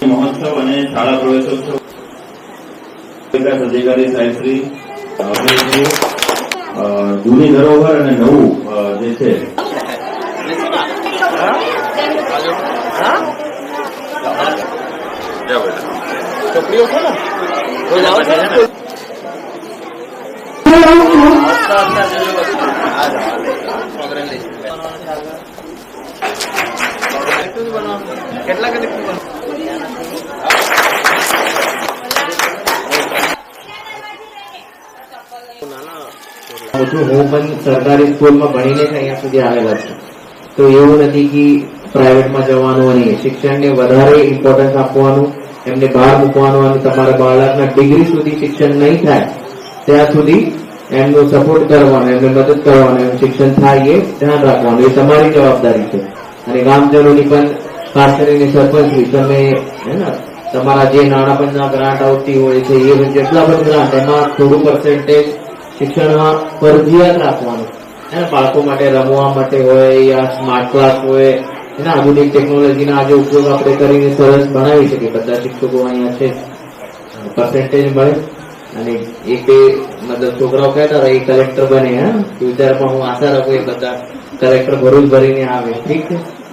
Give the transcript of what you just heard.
મહોત્સવ અને શાળા પ્રવેશોત્સવ વિકાસ અધિકારી સાહેબ શ્રી જૂની ધરોહર અને નવું જે છે છોકરીઓ છે ને કેટલા હું પણ સરકારી સ્કૂલમાં ભણીને અહીંયા સુધી આવેલા છું, તો એવું નથી કે પ્રાઇવેટમાં જવાનું અને શિક્ષણને વધારે ઇમ્પોર્ટન્સ આપવાનું, એમને બહાર મૂકવાનું અને તમારા બાળકના ડિગ્રી સુધી શિક્ષણ નહીં થાય ત્યાં સુધી એમનો સપોર્ટ કરવાનો, એમને મદદ કરવાનો, એમ શિક્ષણ થાય એ ધ્યાન રાખવાનું, એ તમારી જવાબદારી છે. અને ગામજનોની પણ ખાસ કરીને સરપંચની તમે તમારા જે નાણાં પંચના ગ્રાન્ટ આવતી હોય છે એ જેટલા પણ ગ્રાન્ટ એમાં થોડું પર્સન્ટેજ શિક્ષણમાં ફરજિયાત રાખવાનું. બાળકો માટે રમવા માટે હોય યા સ્માર્ટ ક્લાસ હોય, એના આધુનિક ટેકનોલોજીના આજે ઉપયોગ આપણે કરીને સરસ ભણાવી શકીએ. બધા શિક્ષકો અહીંયા છે, પર્સન્ટેજ મળે અને એક મતલબ છોકરાઓ કહેતા હતા એ કલેક્ટર બને. ફ્યુચરમાં હું આશા રાખું એ બધા કલેક્ટર ભરૂચ ભરીને આવે. ઠીક છે.